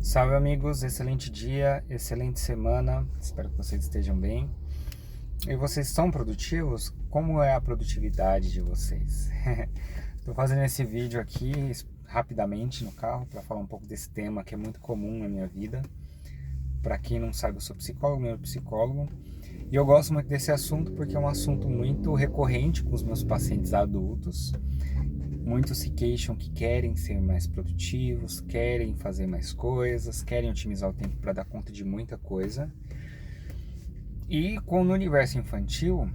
Salve amigos, excelente dia, excelente semana, espero que vocês estejam bem. E vocês são produtivos? Como é a produtividade de vocês? Estou fazendo esse vídeo aqui rapidamente no carro para falar um pouco desse tema que é muito comum na minha vida. Para quem não sabe, eu sou psicólogo, meu psicólogo, e eu gosto muito desse assunto porque é um assunto muito recorrente com os meus pacientes adultos. Muitos se queixam que querem ser mais produtivos, querem fazer mais coisas, querem otimizar o tempo para dar conta de muita coisa. E no universo infantil,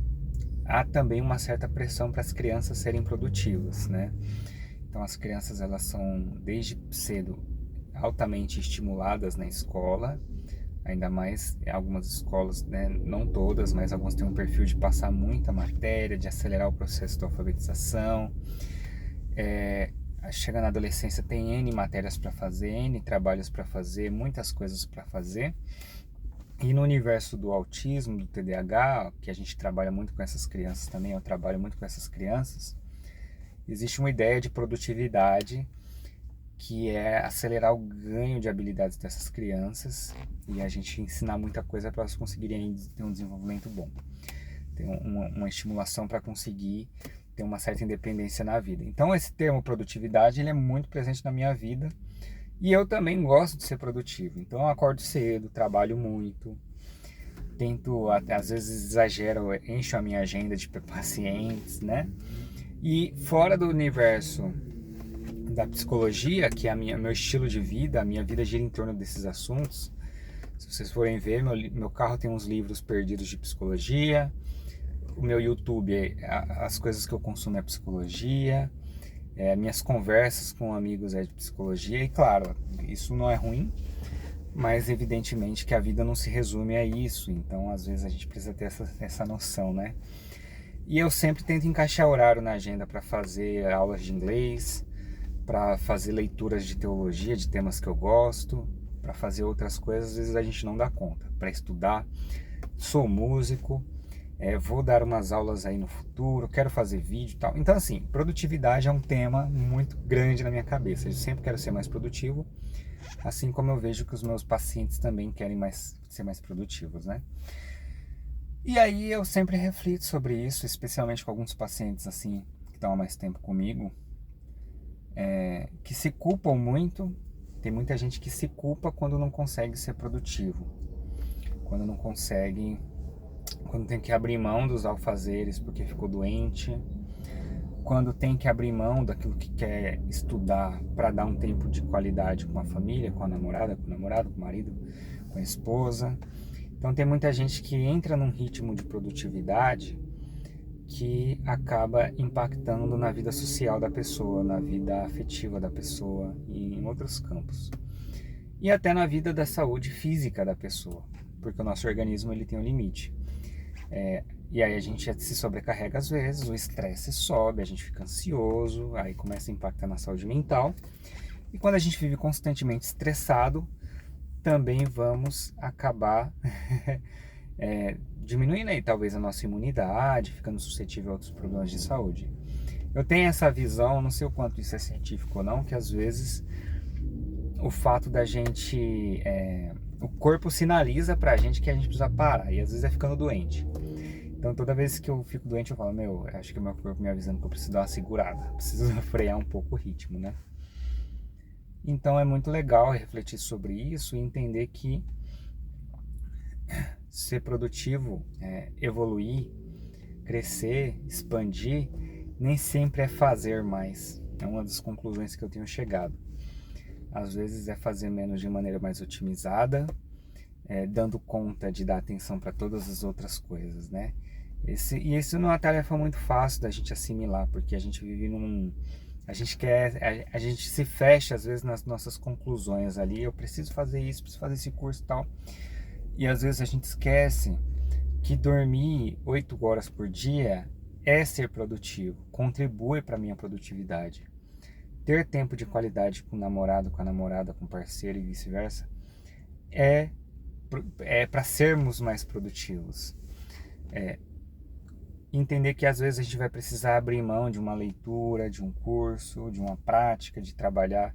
há também uma certa pressão para as crianças serem produtivas, né? Então as crianças elas são desde cedo altamente estimuladas na escola, ainda mais em algumas escolas, né? Não todas, mas algumas têm um perfil de passar muita matéria, de acelerar o processo de alfabetização. Chega na adolescência, tem N matérias para fazer, N trabalhos para fazer, muitas coisas para fazer. E no universo do autismo, do TDAH, que a gente trabalha muito com essas crianças também, eu trabalho muito com essas crianças, existe uma ideia de produtividade que é acelerar o ganho de habilidades dessas crianças e a gente ensinar muita coisa para elas conseguirem ter um desenvolvimento bom. Ter uma estimulação para conseguir ter uma certa independência na vida. Então esse termo produtividade ele é muito presente na minha vida e eu também gosto de ser produtivo. Então eu acordo cedo, trabalho muito, tento, até às vezes exagero, encho a minha agenda de pacientes, né? E fora do universo da psicologia, que é meu estilo de vida, a minha vida gira em torno desses assuntos. Se vocês forem ver, meu carro tem uns livros perdidos de psicologia, o meu YouTube, as coisas que eu consumo é psicologia, minhas conversas com amigos é de psicologia, e claro, isso não é ruim, mas evidentemente que a vida não se resume a isso, então às vezes a gente precisa ter essa noção, né? E eu sempre tento encaixar horário na agenda para fazer aulas de inglês, para fazer leituras de teologia, de temas que eu gosto, para fazer outras coisas, às vezes a gente não dá conta, para estudar. Sou músico, vou dar umas aulas aí no futuro, quero fazer vídeo e tal. Então, assim, produtividade é um tema muito grande na minha cabeça. Eu sempre quero ser mais produtivo, assim como eu vejo que os meus pacientes também querem ser mais produtivos, né? E aí eu sempre reflito sobre isso, especialmente com alguns pacientes assim que estão há mais tempo comigo, que se culpam muito. Tem muita gente que se culpa quando não consegue ser produtivo, quando não consegue, quando tem que abrir mão dos afazeres porque ficou doente, quando tem que abrir mão daquilo que quer estudar para dar um tempo de qualidade com a família, com a namorada, com o namorado, com o marido, com a esposa. Então tem muita gente que entra num ritmo de produtividade que acaba impactando na vida social da pessoa, na vida afetiva da pessoa e em outros campos. E até na vida da saúde física da pessoa, porque o nosso organismo ele tem um limite. E aí a gente se sobrecarrega às vezes, o estresse sobe, a gente fica ansioso, aí começa a impactar na saúde mental. E quando a gente vive constantemente estressado, também vamos acabar diminuindo aí talvez a nossa imunidade, ficando suscetível a outros problemas de saúde. Eu tenho essa visão, não sei o quanto isso é científico ou não, que às vezes o fato da gente, o corpo sinaliza pra gente que a gente precisa parar, e às vezes é ficando doente. Então toda vez que eu fico doente eu falo, acho que o meu corpo me avisando que eu preciso dar uma segurada, preciso frear um pouco o ritmo, né? Então é muito legal refletir sobre isso e entender que ser produtivo, evoluir, crescer, expandir, nem sempre é fazer mais. É uma das conclusões que eu tenho chegado. Às vezes é fazer menos de maneira mais otimizada, dando conta de dar atenção para todas as outras coisas, né? E isso não é uma tarefa muito fácil da gente assimilar, porque a gente vive a gente quer, a gente se fecha às vezes nas nossas conclusões ali, eu preciso fazer isso, preciso fazer esse curso e tal. E às vezes a gente esquece que dormir 8 horas por dia é ser produtivo, contribui para a minha produtividade. Ter tempo de qualidade com o namorado, com a namorada, com o parceiro e vice-versa é, é para sermos mais produtivos. Entender que às vezes a gente vai precisar abrir mão de uma leitura, de um curso, de uma prática, de trabalhar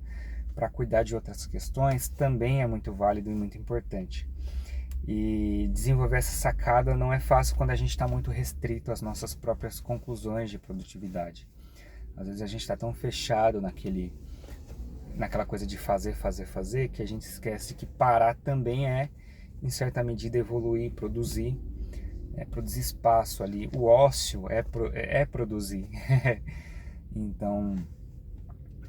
para cuidar de outras questões também é muito válido e muito importante. E desenvolver essa sacada não é fácil quando a gente está muito restrito às nossas próprias conclusões de produtividade. Às vezes a gente está tão fechado naquela coisa de fazer, que a gente esquece que parar também é, em certa medida, evoluir, produzir espaço ali. O ócio é produzir. Então,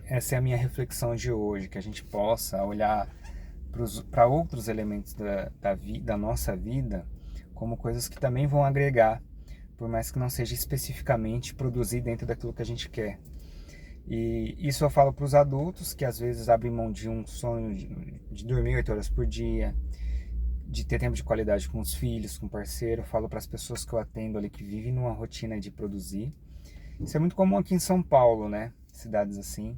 essa é a minha reflexão de hoje, que a gente possa olhar para outros elementos da nossa vida como coisas que também vão agregar, por mais que não seja especificamente produzir dentro daquilo que a gente quer. E isso eu falo para os adultos que às vezes abrem mão de um sonho de dormir 8 horas por dia, de ter tempo de qualidade com os filhos, com o parceiro. Eu falo para as pessoas que eu atendo ali que vivem numa rotina de produzir. Isso é muito comum aqui em São Paulo, né? Cidades assim.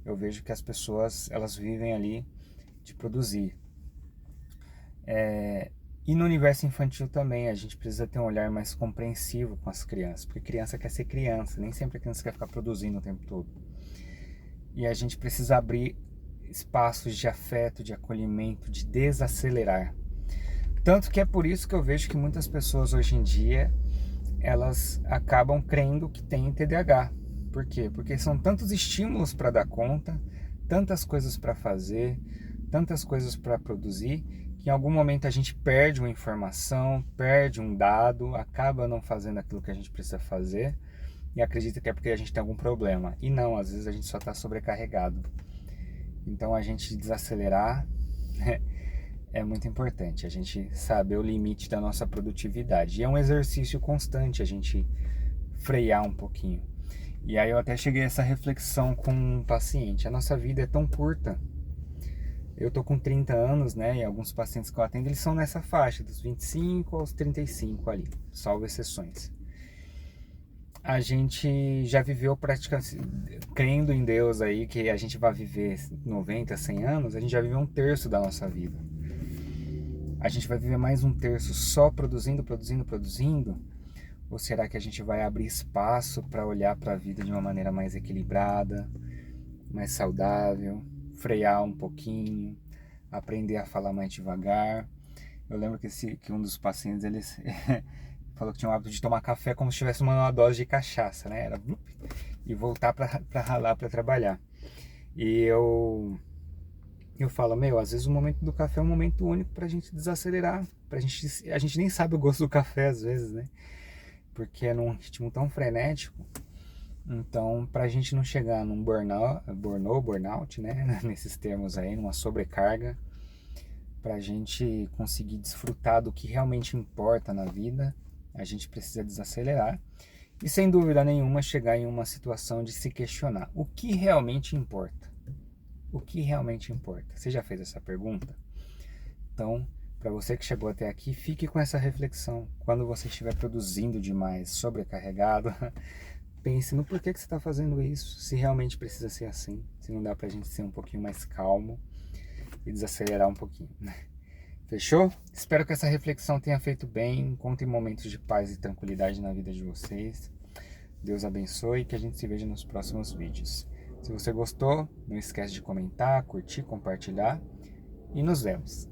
Eu vejo que as pessoas, elas vivem ali de produzir. E no universo infantil também, a gente precisa ter um olhar mais compreensivo com as crianças, porque criança quer ser criança, nem sempre a criança quer ficar produzindo o tempo todo. E a gente precisa abrir espaços de afeto, de acolhimento, de desacelerar. Tanto que é por isso que eu vejo que muitas pessoas hoje em dia, elas acabam crendo que têm TDAH. Por quê? Porque são tantos estímulos para dar conta, tantas coisas para fazer, tantas coisas para produzir, que em algum momento a gente perde uma informação, perde um dado, acaba não fazendo aquilo que a gente precisa fazer e acredita que é porque a gente tem algum problema. E não, às vezes a gente só está sobrecarregado. Então a gente desacelerar é muito importante, a gente saber o limite da nossa produtividade. E é um exercício constante a gente frear um pouquinho. E aí eu até cheguei a essa reflexão com um paciente. A nossa vida é tão curta. Eu tô com 30 anos, né? E alguns pacientes que eu atendo, eles são nessa faixa, dos 25 aos 35 ali, salvo exceções. A gente já viveu praticamente, crendo em Deus aí, que a gente vai viver 90, 100 anos, a gente já viveu um terço da nossa vida. A gente vai viver mais um terço só produzindo? Ou será que a gente vai abrir espaço para olhar para a vida de uma maneira mais equilibrada, mais saudável, frear um pouquinho, aprender a falar mais devagar? Eu lembro que um dos pacientes, eles falou que tinha o hábito de tomar café como se tivesse uma dose de cachaça, né? Era e voltar para ralar, para trabalhar. E eu falo, às vezes o momento do café é um momento único pra gente desacelerar, a gente nem sabe o gosto do café às vezes, né? Porque é num ritmo tão frenético. Então, pra gente não chegar num burnout, né? Nesses termos aí, numa sobrecarga, pra gente conseguir desfrutar do que realmente importa na vida, a gente precisa desacelerar e, sem dúvida nenhuma, chegar em uma situação de se questionar o que realmente importa. O que realmente importa? Você já fez essa pergunta? Então, para você que chegou até aqui, fique com essa reflexão. Quando você estiver produzindo demais, sobrecarregado, pense no porquê que você está fazendo isso, se realmente precisa ser assim, se não dá para a gente ser um pouquinho mais calmo e desacelerar um pouquinho, né? Fechou? Espero que essa reflexão tenha feito bem. Encontre momentos de paz e tranquilidade na vida de vocês. Deus abençoe e que a gente se veja nos próximos vídeos. Se você gostou, não esquece de comentar, curtir, compartilhar e nos vemos.